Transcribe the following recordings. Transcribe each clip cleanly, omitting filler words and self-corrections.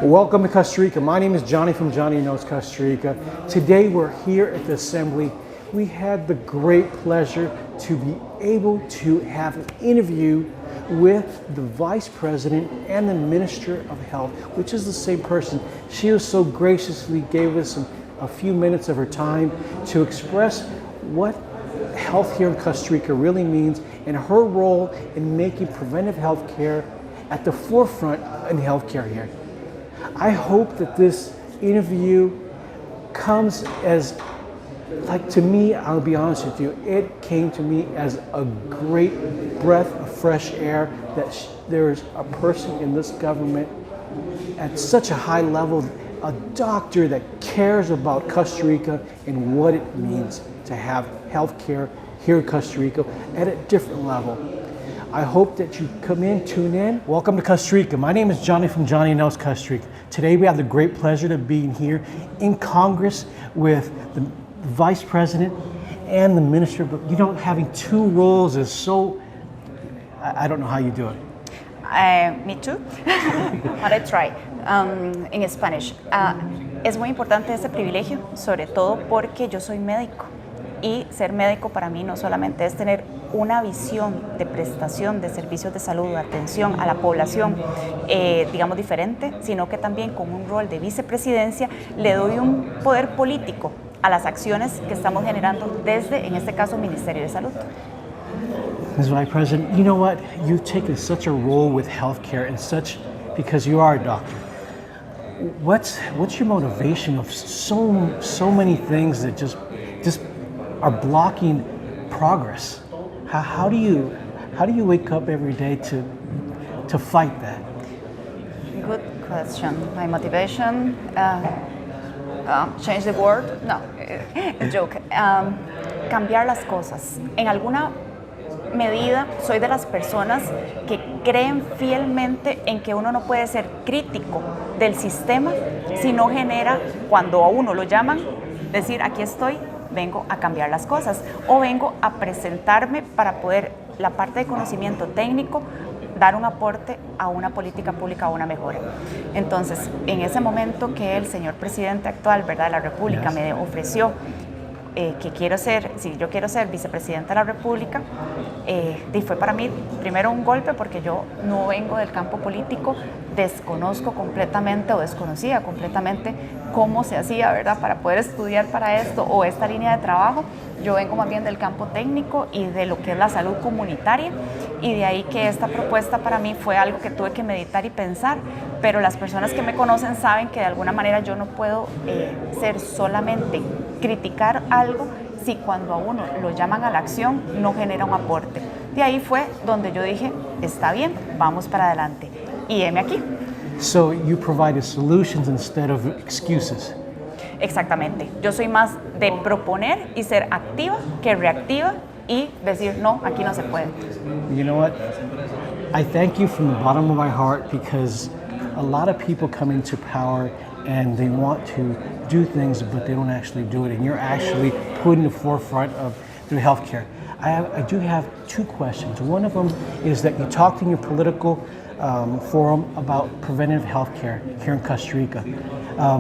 Welcome to Costa Rica. My name is Johnny from Johnny Knows Costa Rica. Today we're here at the Assembly. We had the great pleasure to be able to have an interview with the Vice President and the Minister of Health, which is the same person. She was so graciously gave us a few minutes of her time to express what health here in Costa Rica really means and her role in making preventive health care at the forefront in healthcare here. I hope that this interview comes as, like, to me, I'll be honest with you, it came to me as a great breath of fresh air that there is a person in this government at such a high level, a doctor that cares about Costa Rica and what it means to have healthcare here in Costa Rica at a different level. I hope that you come in, tune in. Welcome to Costa Rica. My name is Johnny from Johnny Knows Costa Rica. Today we have the great pleasure of being here in Congress with the Vice President and the Minister. But you know, having two roles is so, I don't know how you do it. Me too, but I try. En Spanish. Es muy importante ese privilegio, sobre todo porque yo soy médico. Y ser médico para mí no solamente es tener una visión de prestación de servicios de salud, de atención a la población, digamos, diferente, sino que también con un rol de vicepresidencia le doy un poder político a las acciones que estamos generando desde, en este caso, Ministerio de Salud. Ms. Vice President, you know what? You've taken such a role with healthcare and such, because you are a doctor. What's your motivation of so many things that just are blocking progress? How do you wake up every day to fight that? Good question. My motivation, change the world? No, a joke. Cambiar las cosas. En alguna medida soy de las personas que creen fielmente en que uno no puede ser crítico del sistema si no genera, cuando a uno lo llaman, decir aquí estoy, vengo a cambiar las cosas o vengo a presentarme para poder, la parte de conocimiento técnico, dar un aporte a una política pública o una mejora. Entonces, en ese momento que el señor presidente actual, ¿verdad?, de la República me ofreció que quiero ser, si yo quiero ser vicepresidenta de la República, y fue para mí primero un golpe porque yo no vengo del campo político, desconozco completamente o desconocía completamente cómo se hacía, ¿verdad?, para poder estudiar para esto o esta línea de trabajo. Yo vengo más bien del campo técnico y de lo que es la salud comunitaria, y de ahí que esta propuesta para mí fue algo que tuve que meditar y pensar, pero las personas que me conocen saben que de alguna manera yo no puedo ser solamente criticar algo si cuando a uno lo llaman a la acción no genera un aporte. De ahí fue donde yo dije, está bien, vamos para adelante. Y heme aquí. So you provided solutions instead of excuses. Exactamente. Yo soy más de proponer y ser activa que reactiva y decir, no, aquí no se puede. You know what? I thank you from the bottom of my heart, because a lot of people come into power and they want to do things, but they don't actually do it. And you're actually putting the forefront of through healthcare. I do have two questions. One of them is that you talked in your political forum about preventive healthcare here in Costa Rica,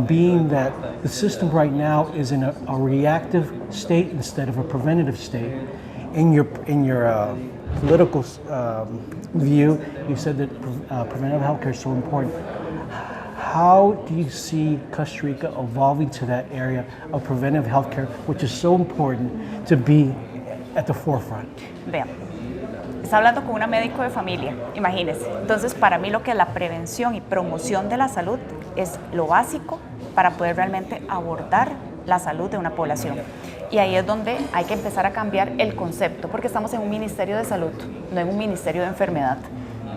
being that the system right now is in a reactive state instead of a preventative state. In your political view, you said that preventive healthcare is so important. How do you see Costa Rica evolving to that area of preventive healthcare, which is so important to be at the forefront? Vean, está hablando con una médico de familia, imagínense. Entonces, para mí lo que es la prevención y promoción de la salud es lo básico para poder realmente abordar la salud de una población. Y ahí es donde hay que empezar a cambiar el concepto, porque estamos en un ministerio de salud, no en un ministerio de enfermedad.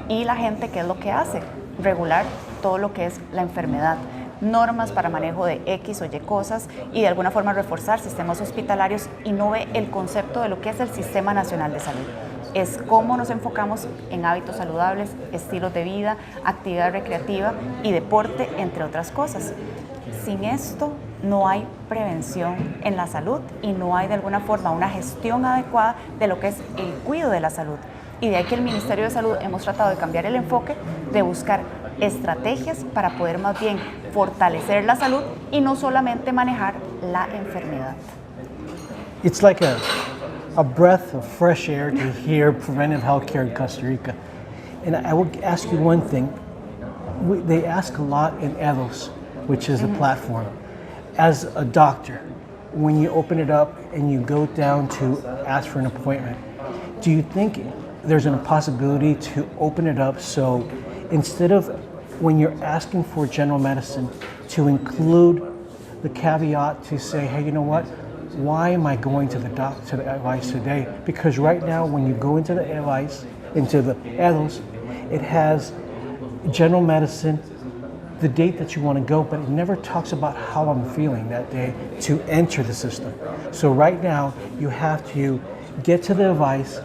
Y la gente, ¿qué es lo que hace? Regular todo lo que es la enfermedad, normas para manejo de X o Y cosas, y de alguna forma reforzar sistemas hospitalarios, y no ve el concepto de lo que es el Sistema Nacional de Salud. Es cómo nos enfocamos en hábitos saludables, estilos de vida, actividad recreativa y deporte, entre otras cosas. Sin esto no hay prevención en la salud y no hay de alguna forma una gestión adecuada de lo que es el cuidado de la salud. Y de ahí que el Ministerio de Salud hemos tratado de cambiar el enfoque, de buscar estrategias para poder más bien fortalecer la salud y no solamente manejar la enfermedad. It's like a breath of fresh air to hear preventive healthcare in Costa Rica. And I will ask you one thing. They ask a lot in EDOS, which is the platform. As a doctor, when you open it up and you go down to ask for an appointment, do you think there's a possibility to open it up so instead of when you're asking for general medicine to include the caveat to say, hey, you know what? Why am I going to the EDOS today? Because right now, when you go into the EDOS, it has general medicine, the date that you want to go, but it never talks about how I'm feeling that day to enter the system. So right now, you have to get to the device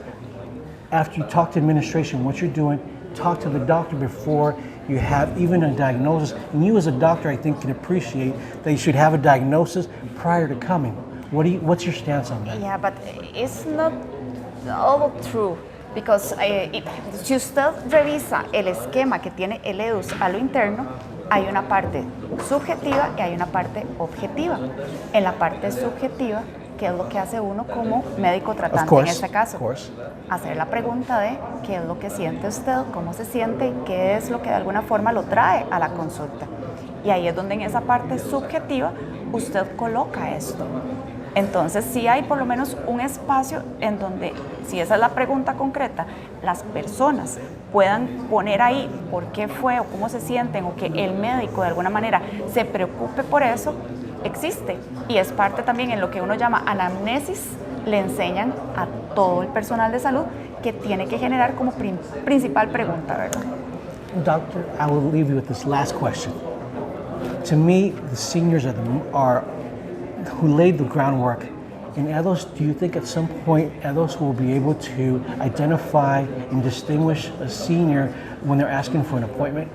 after you talk to administration, what you're doing, talk to the doctor before you have even a diagnosis. And you as a doctor, I think, can appreciate that you should have a diagnosis prior to coming. What's your stance on that? Yeah, but it's not all true. Because si usted revisa el esquema que tiene el EDUS a lo interno, hay una parte subjetiva y hay una parte objetiva. En la parte subjetiva, ¿qué es lo que hace uno como médico tratante en este caso? Hacer la pregunta de qué es lo que siente usted, cómo se siente y qué es lo que de alguna forma lo trae a la consulta. Y ahí es donde en esa parte subjetiva usted coloca esto. Entonces sí hay por lo menos un espacio en donde, si esa es la pregunta concreta, las personas puedan poner ahí por qué fue o cómo se sienten o que el médico de alguna manera se preocupe por eso, existe. Y es parte también en lo que uno llama anamnesis, le enseñan a todo el personal de salud que tiene que generar como principal pregunta, ¿verdad? Doctor, I will leave you with this last question. To me, the seniors are who laid the groundwork. In EDOS, do you think at some point EDOS will be able to identify and distinguish a senior when they're asking for an appointment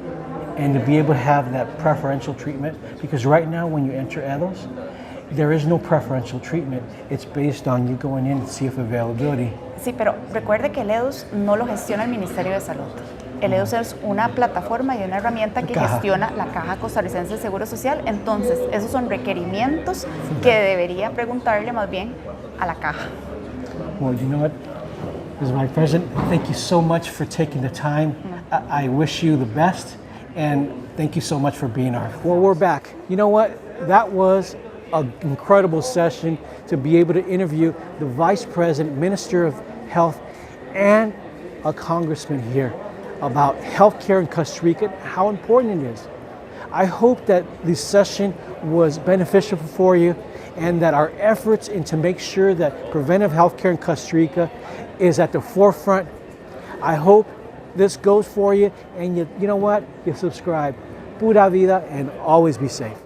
and to be able to have that preferential treatment? Because right now when you enter EDOS, there is no preferential treatment. It's based on you going in to see if availability. Sí, pero recuerde que el EDUS no lo gestiona el Ministerio de Salud. El EDUS es una plataforma y una herramienta que gestiona la Caja Costarricense de Seguro Social. Entonces, esos son requerimientos que debería preguntarle más bien a la Caja. Well, you know what, Ms. Vice President, thank you so much for taking the time. I wish you the best, and thank you so much for being our. Well, we're back. You know what? That was an incredible session to be able to interview the Vice President, Minister of Health, and a congressman here about healthcare in Costa Rica, how important it is. I hope that this session was beneficial for you and that our efforts into make sure that preventive healthcare in Costa Rica is at the forefront. I hope this goes for you and you know what? You subscribe. Pura vida and always be safe.